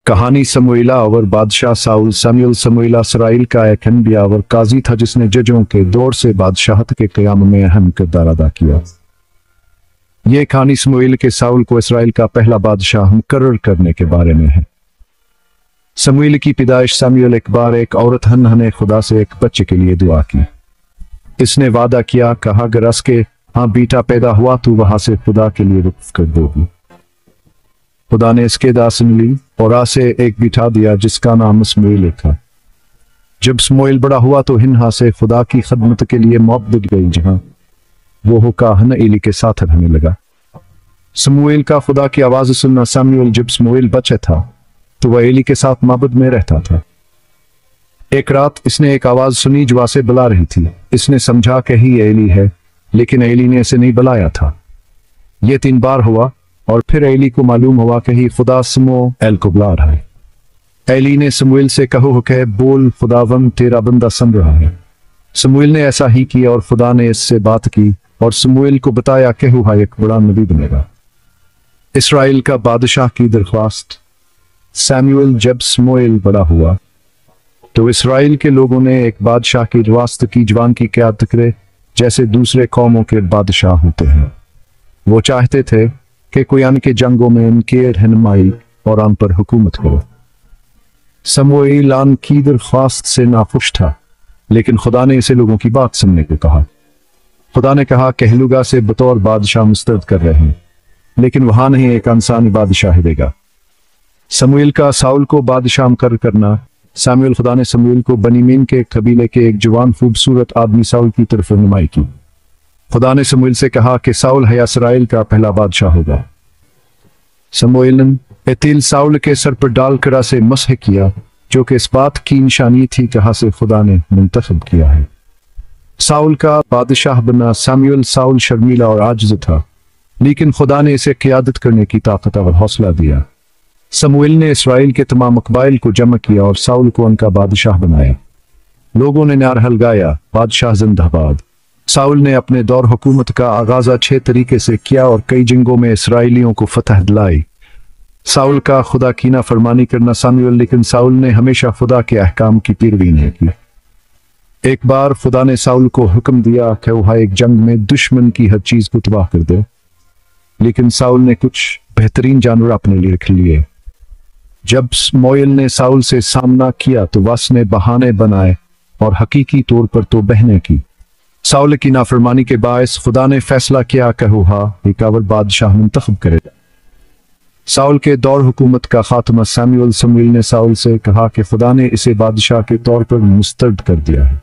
कहानी समूएला और बादशाह साउल। सैमुएल समूएला इसराइल का एक अनबिया और काजी था जिसने जजों के दौर से बादशाहत के क़याम में अहम किरदार अदा किया। यह कहानी समूएल के साउल को इसराइल का पहला बादशाह मुकर्रर करने के बारे में है। समूएल की पैदाइश। सैमुएल एक बार एक औरत हन्ना ने खुदा से एक बच्चे के लिए दुआ की। इसने वादा किया, कहा अगर उसके हाँ बेटा पैदा हुआ तो वहां से खुदा के लिए वक्फ कर दोगी। खुदा ने इसके दुआ सुन ली और आसे एक बिठा दिया जिसका नाम समूएल था। जब समूएल बड़ा हुआ तो हिन्ना से खुदा की खदमत के लिए मोहब्बत गई, जहां वो हुकाहन एली के साथ रहने लगा। समूएल का खुदा की आवाज सुनना। सैमुएल जब समूएल बच्चा था तो वह एली के साथ माबद में रहता था। एक रात इसने एक आवाज सुनी जो उसे बुला रही थी। इसने समझा कि ही एली है, लेकिन एली ने इसे नहीं बुलाया था। यह 3 बार हुआ और फिर एली को मालूम हुआ कि ही खुदा समूएल को बुला रहा है। एली ने समूएल से कहो कि बोल, खुदावंद तेरा बंदा सुन रहा है। समूएल ने ऐसा ही किया और खुदा ने इससे बात की और समूएल को बताया कि हुआ एक बड़ा नबी बनेगा। इसराइल का बादशाह की दरख्वास्त। सैमुएल जब समूएल बड़ा हुआ तो इसराइल के लोगों ने एक बादशाह की दरख्वास्त की जवान की क़यादत करे जैसे दूसरे कौमों के बादशाह होते हैं। वो चाहते थे कि कोई उनके जंगों में इनके रहनुमाई और उन पर हुकूमत करे। समूएल की दरख्वास्त से नाखुश था, लेकिन खुदा ने इसे लोगों की बात सुनने को कहा। खुदा ने कहा कहलुगा से बतौर बादशाह मुस्तरद कर रहे हैं, लेकिन वहां नहीं एक इंसानी बादशाह देगा। समूएल का साउल को बादशाह मुकर्रर करना। सैमुएल खुदा ने समूएल को बनीमीन के कबीले के एक जवान खूबसूरत आदमी साउल की तरफ रहनुमाई की। खुदा ने समूएल से कहा कि साउल है इसराइल का पहला बादशाह होगा। समूएल ने तेल साउल के सर पर डालकर से मसह किया, जो कि इस बात की निशानी थी कहा से खुदा ने मुंतखब किया है। साउल का बादशाह बना। सैमुएल साउल शर्मीला और आजिज था, लेकिन खुदा ने इसे क़यादत करने की ताकत और हौसला दिया। समूएल ने इसराइल के तमाम कबाइल को जमा किया और साउल को उनका बादशाह बनाया। लोगों ने नारहल गाया, बादशाह जिंदाबाद। साउल ने अपने दौर हुकूमत का आगाज अच्छे तरीके से किया और कई जंगों में इसराइलियों को फतह दिलाई। साउल का खुदा की नाफरमानी करना। सैमुएल लेकिन साउल ने हमेशा खुदा के अहकाम की पैरवी नहीं की। एक बार खुदा ने साउल को हुक्म दिया कि वह एक जंग में दुश्मन की हर चीज को तबाह कर दे, लेकिन साउल ने कुछ बेहतरीन जानवर अपने लिए रख लिए। जब समूएल ने साउल से सामना किया तो उसने बहाने बनाए और हकीकी तौर पर तो बहने की। साउल की नाफरमानी के बायस खुदा ने फैसला किया कि एक और बादशाह मुंतखब करेगा। साउल के दौर हुकूमत का खात्मा। समूएल ने साउल से कहा कि खुदा ने इसे बादशाह के तौर पर मुस्तरद कर दिया है।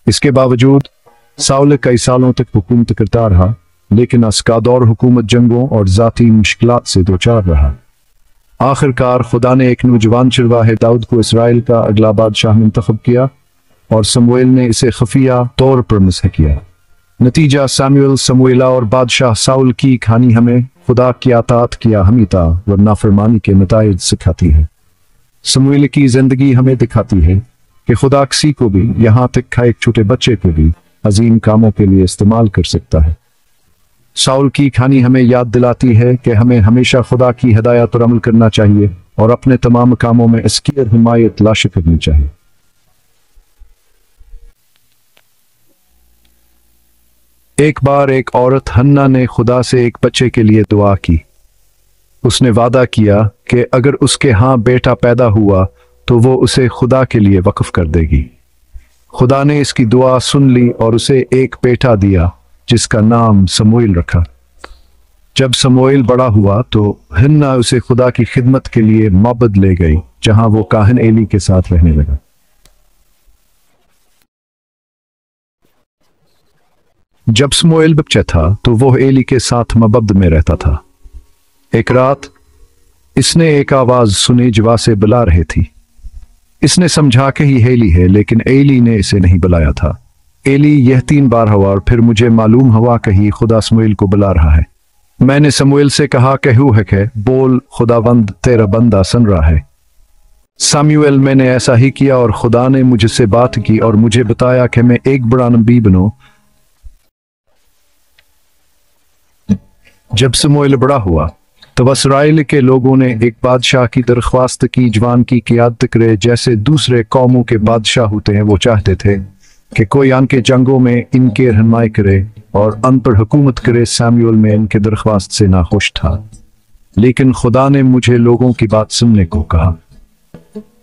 इसके बावजूद साउल कई सालों तक हुकूमत करता रहा, लेकिन उसका दौर हुकूमत जंगों और जाती मुश्किलात से दो चार रहा। आखिरकार खुदा ने एक नौजवान चरवाहे दाऊद को इसराइल का अगला बादशाह मुंतखब किया और समूएल ने इसे खुफिया तौर पर मसह किया। नतीजा सैमुएल समूएला और बादशाह साउल की कहानी हमें खुदा की अताअत किया हमीता व नाफरमानी के नताइज सिखाती है। समूएल की जिंदगी हमें दिखाती है कि खुदा किसी को भी, यहाँ तक कि एक छोटे बच्चे को भी, अजीम कामों के लिए इस्तेमाल कर सकता है। साउल की कहानी हमें याद दिलाती है कि हमें हमेशा खुदा की हिदायत पर अमल करना चाहिए और अपने तमाम कामों में इसकी हिमायत लाश करनी चाहिए। एक बार एक औरत हन्ना ने खुदा से एक बच्चे के लिए दुआ की। उसने वादा किया कि अगर उसके यहाँ बेटा पैदा हुआ तो वो उसे खुदा के लिए वक्फ कर देगी। खुदा ने इसकी दुआ सुन ली और उसे एक बेटा दिया जिसका नाम समूएल रखा। जब समूएल बड़ा हुआ तो हन्ना उसे खुदा की खिदमत के लिए माबद ले गई, जहां वो काहन एली के साथ रहने लगा। जब समूएल बच्चा था तो वो एली के साथ माबद में रहता था। एक रात इसने एक आवाज सुनी जो से बुला रहे थी। इसने समझा कि ही एली है, लेकिन एली ने इसे नहीं बुलाया था। एली यह 3 बार हुआ और फिर मुझे मालूम हुआ कि ही खुदा समूएल को बुला रहा है। मैंने समूएल से कहा कि बोल, खुदावंद तेरा बंदा सुन रहा है। सैमुएल मैंने ऐसा ही किया और खुदा ने मुझसे बात की और मुझे बताया कि मैं एक बड़ा नबी बनूं। जब समूएल बड़ा हुआ तब इसराइल के लोगों ने एक बादशाह की दरख्वास्त की जवान की क़ियादत करे जैसे दूसरे कौमों के बादशाह होते हैं। वो चाहते थे कि कोई आनके जंगों में इनके रहनुमाई करे और अन पर हुकूमत करे। सैमुअल में इनके दरख्वास्त से नाखुश था, लेकिन खुदा ने मुझे लोगों की बात सुनने को कहा।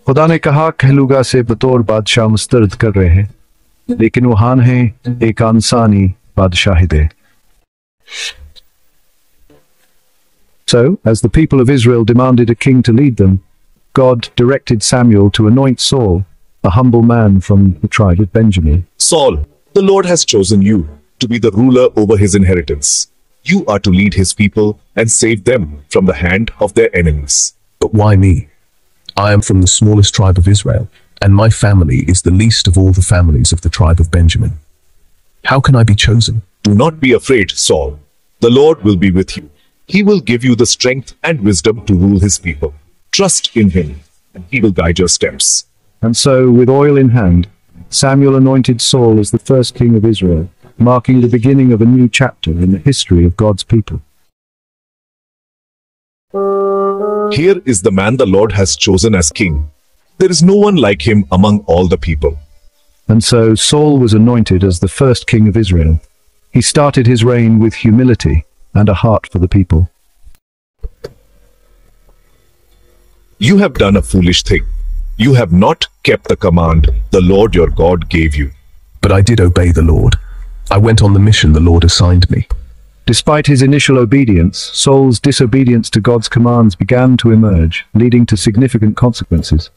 खुदा ने कहा, कहलूगा से बतौर बादशाह मुस्तरद कर रहे हैं, लेकिन वो हान है एक इंसानी बादशाह दे। So, as the people of Israel demanded a king to lead them, God directed Samuel to anoint Saul, a humble man from the tribe of Benjamin. Saul, the Lord has chosen you to be the ruler over his inheritance. You are to lead his people and save them from the hand of their enemies. But why me? I am from the smallest tribe of Israel, and my family is the least of all the families of the tribe of Benjamin. How can I be chosen? Do not be afraid, Saul. The Lord will be with you. He will give you the strength and wisdom to rule his people. Trust in him, and he will guide your steps. And so, with oil in hand, Samuel anointed Saul as the first king of Israel, marking the beginning of a new chapter in the history of God's people. Here is the man the Lord has chosen as king. There is no one like him among all the people. And so Saul was anointed as the first king of Israel. He started his reign with humility and a heart for the people. You have done a foolish thing. You have not kept the command the Lord your God gave you. But I did obey the Lord. I went on the mission the Lord assigned me. Despite his initial obedience, Saul's disobedience to God's commands began to emerge, leading to significant consequences.